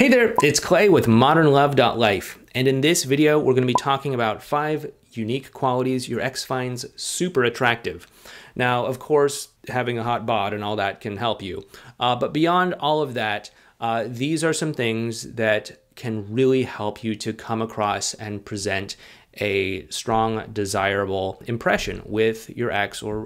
Hey there, it's Clay with modernlove.life, and in this video we're going to be talking about 5 unique qualities your ex finds super attractive. Now, of course, having a hot bod and all that can help you, but beyond all of that, these are some things that can really help you to come across and present a strong, desirable impression with your ex or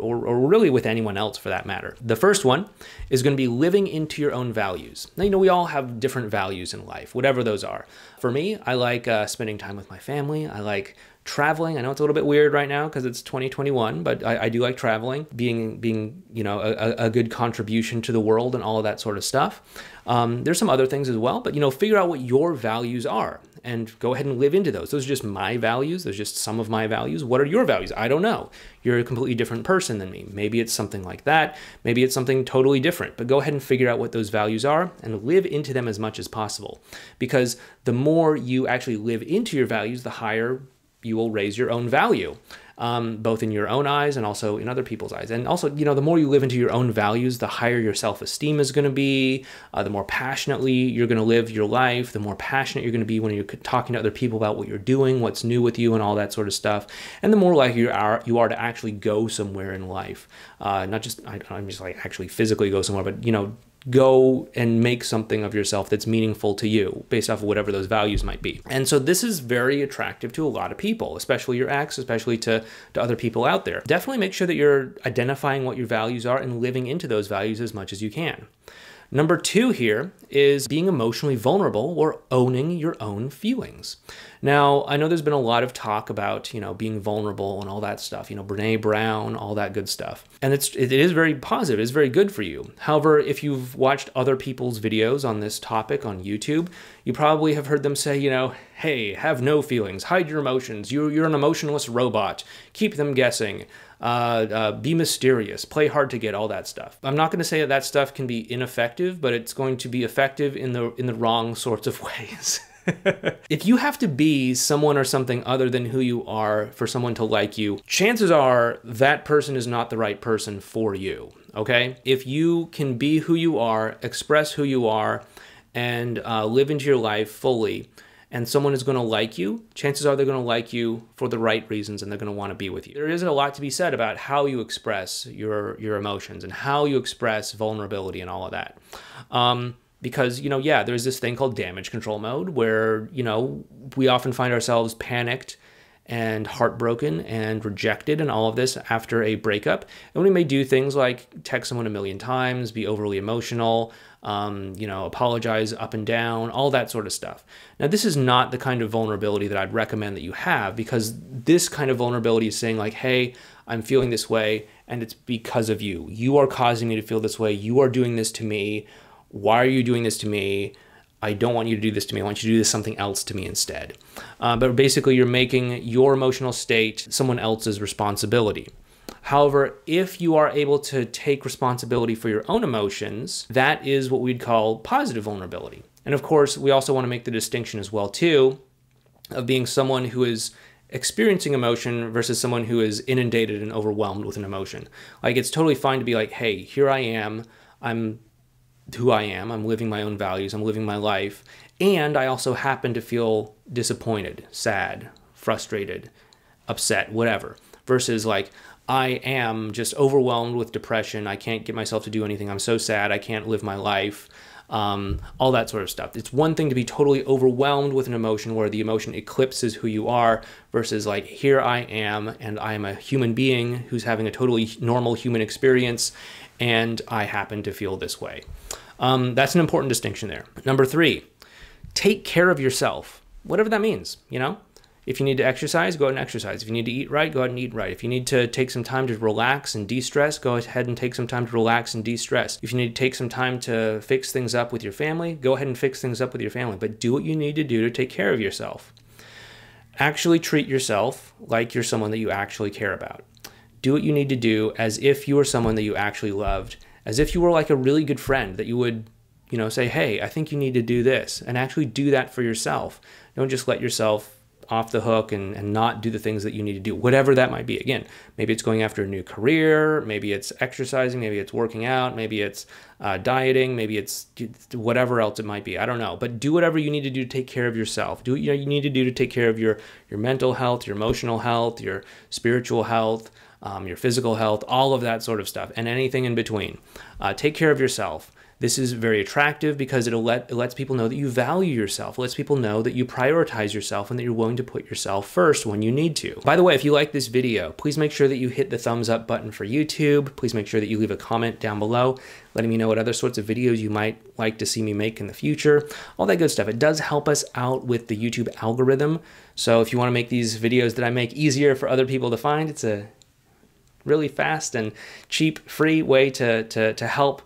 really with anyone else for that matter. The first one is going to be living into your own values. Now, you know, we all have different values in life, whatever those are. For me, I like spending time with my family. I like traveling. I know it's a little bit weird right now because it's 2021, but I do like traveling, being you know, a good contribution to the world and all of that sort of stuff. There's some other things as well, but you know, figure out what your values are and go ahead and live into those. Those are just my values. Those are just some of my values. What are your values? I don't know. You're a completely different person than me. Maybe it's something like that. Maybe it's something totally different, but go ahead and figure out what those values are and live into them as much as possible. Because the more you actually live into your values, the higher you will raise your own value, both in your own eyes and also in other people's eyes. And also, you know, the more you live into your own values, the higher your self-esteem is going to be, the more passionately you're going to live your life, the more passionate you're going to be when you're talking to other people about what you're doing, what's new with you and all that sort of stuff. And the more likely you are to actually go somewhere in life. Not just, I'm just like actually physically go somewhere, but, you know, go and make something of yourself that's meaningful to you based off of whatever those values might be. And so this is very attractive to a lot of people, especially your ex, especially to other people out there. Definitely make sure that you're identifying what your values are and living into those values as much as you can. Number 2 here is being emotionally vulnerable or owning your own feelings. Now, I know there's been a lot of talk about, you know, being vulnerable and all that stuff, you know, Brene Brown, all that good stuff. And it is very positive. It's very good for you. However, if you've watched other people's videos on this topic on YouTube, you probably have heard them say, you know, hey, have no feelings, hide your emotions. You're an emotionless robot. Keep them guessing. Be mysterious, play hard to get, all that stuff. I'm not going to say that that stuff can be ineffective, but it's going to be effective in the wrong sorts of ways. If you have to be someone or something other than who you are for someone to like you, chances are that person is not the right person for you, okay? If you can be who you are, express who you are, and live into your life fully, and someone is going to like you, chances are they're going to like you for the right reasons and they're going to want to be with you. There is a lot to be said about how you express your emotions and how you express vulnerability and all of that. Because, you know, yeah, there's this thing called damage control mode where, you know, we often find ourselves panicked and heartbroken and rejected and all of this after a breakup. And we may do things like text someone a million times, be overly emotional, you know, apologize up and down, all that sort of stuff. Now, this is not the kind of vulnerability that I'd recommend that you have, because this kind of vulnerability is saying like, hey, I'm feeling this way and it's because of you. You are causing me to feel this way. You are doing this to me. Why are you doing this to me? I don't want you to do this to me. I want you to do something else to me instead. But basically, you're making your emotional state someone else's responsibility. However, if you are able to take responsibility for your own emotions, that is what we'd call positive vulnerability. And of course, we also want to make the distinction as well, too, of being someone who is experiencing emotion versus someone who is inundated and overwhelmed with an emotion. Like, it's totally fine to be like, hey, here I am. I'm who I am. I'm living my own values. I'm living my life. And I also happen to feel disappointed, sad, frustrated, upset, whatever. Versus like, I am just overwhelmed with depression. I can't get myself to do anything. I'm so sad. I can't live my life. All that sort of stuff. It's one thing to be totally overwhelmed with an emotion where the emotion eclipses who you are versus like, here I am and I am a human being who's having a totally normal human experience and I happen to feel this way. That's an important distinction there. Number 3, take care of yourself, whatever that means, you know? If you need to exercise, go ahead and exercise. If you need to eat right, go ahead and eat right. If you need to take some time to relax and de-stress, go ahead and take some time to relax and de-stress. If you need to take some time to fix things up with your family, go ahead and fix things up with your family. But do what you need to do to take care of yourself. Actually treat yourself like you're someone that you actually care about. Do what you need to do as if you were someone that you actually loved, as if you were like a really good friend that you would, you know, say, hey, I think you need to do this, and actually do that for yourself. Don't just let yourself off the hook and not do the things that you need to do, whatever that might be. Again, maybe it's going after a new career, maybe it's exercising, maybe it's working out, maybe it's dieting, maybe it's whatever else it might be. I don't know, but do whatever you need to do to take care of yourself. Do what you need to do to take care of your mental health, your emotional health, your spiritual health, your physical health, all of that sort of stuff, and anything in between. Take care of yourself. This is very attractive because it lets people know that you value yourself. It lets people know that you prioritize yourself and that you're willing to put yourself first when you need to. By the way, if you like this video, please make sure that you hit the thumbs up button for YouTube. Please make sure that you leave a comment down below, letting me know what other sorts of videos you might like to see me make in the future. All that good stuff. It does help us out with the YouTube algorithm. So if you want to make these videos that I make easier for other people to find, it's a really fast and cheap, free way to help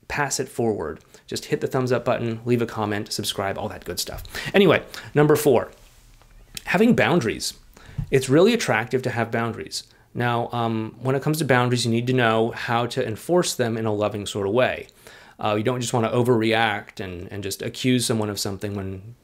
pass it forward. Just hit the thumbs up button, leave a comment, subscribe, all that good stuff. Anyway, number 4, having boundaries. It's really attractive to have boundaries. Now, when it comes to boundaries, you need to know how to enforce them in a loving sort of way. You don't just want to overreact and just accuse someone of something when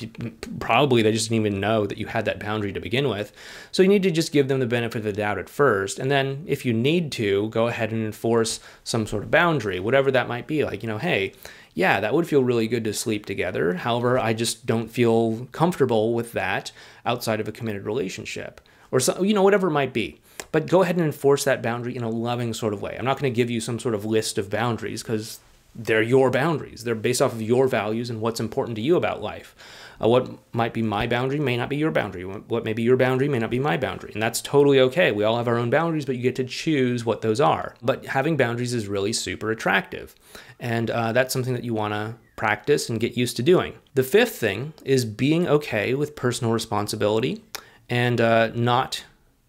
probably they just didn't even know that you had that boundary to begin with. So you need to just give them the benefit of the doubt at first. And then if you need to, go ahead and enforce some sort of boundary, whatever that might be. Like, hey, yeah, that would feel really good to sleep together. However, I just don't feel comfortable with that outside of a committed relationship. Or so, whatever it might be. But go ahead and enforce that boundary in a loving sort of way. I'm not going to give you some sort of list of boundaries because they're your boundaries. They're based off of your values and what's important to you about life. What might be my boundary may not be your boundary. What may be your boundary may not be my boundary. And that's totally okay. We all have our own boundaries, but you get to choose what those are. But having boundaries is really super attractive. And that's something that you want to practice and get used to doing. The 5th thing is being okay with personal responsibility and not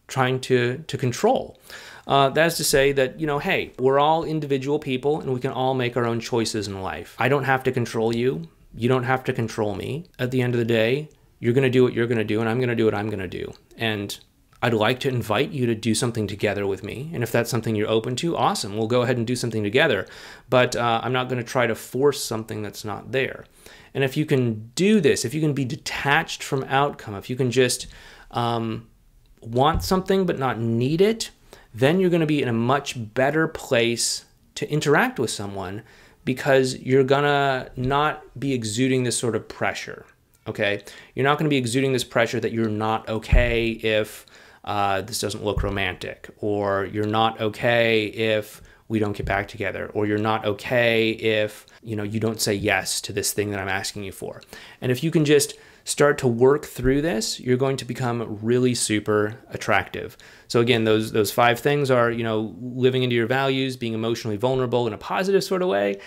trying to control. That's to say that, hey, we're all individual people and we can all make our own choices in life. I don't have to control you. You don't have to control me. At the end of the day, you're going to do what you're going to do and I'm going to do what I'm going to do. And I'd like to invite you to do something together with me. And if that's something you're open to, awesome. We'll go ahead and do something together. But I'm not going to try to force something that's not there. And if you can do this, if you can be detached from outcome, if you can just want something but not need it, then you're going to be in a much better place to interact with someone because you're going to not be exuding this sort of pressure, okay? You're not going to be exuding this pressure that you're not okay if this doesn't look romantic, or you're not okay if we don't get back together, or you're not okay if, you don't say yes to this thing that I'm asking you for. And if you can just start to work through this, you're going to become really super attractive. So again, those 5 things are, living into your values, being emotionally vulnerable in a positive sort of way,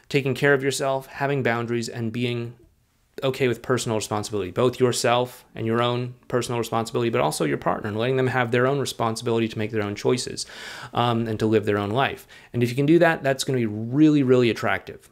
taking care of yourself, having boundaries, and being okay with personal responsibility, both yourself and your own personal responsibility, but also your partner, and letting them have their own responsibility to make their own choices and to live their own life. And if you can do that, that's going to be really, really attractive.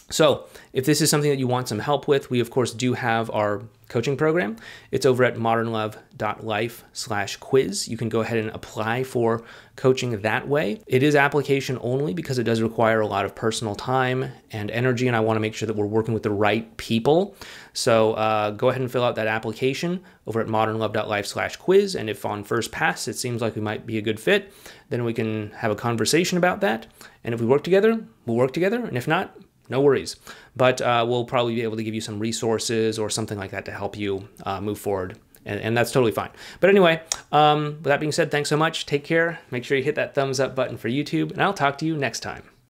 So if this is something that you want some help with, we of course do have our coaching program. It's over at modernlove.life/quiz. You can go ahead and apply for coaching that way. It is application only because it does require a lot of personal time and energy, and I want to make sure that we're working with the right people. So go ahead and fill out that application over at modernlove.life/quiz. And if on first pass it seems like we might be a good fit, then we can have a conversation about that. And if we work together, we'll work together. And if not, no worries, but we'll probably be able to give you some resources or something like that to help you move forward, and that's totally fine. But anyway, with that being said, thanks so much. Take care. Make sure you hit that thumbs up button for YouTube, and I'll talk to you next time.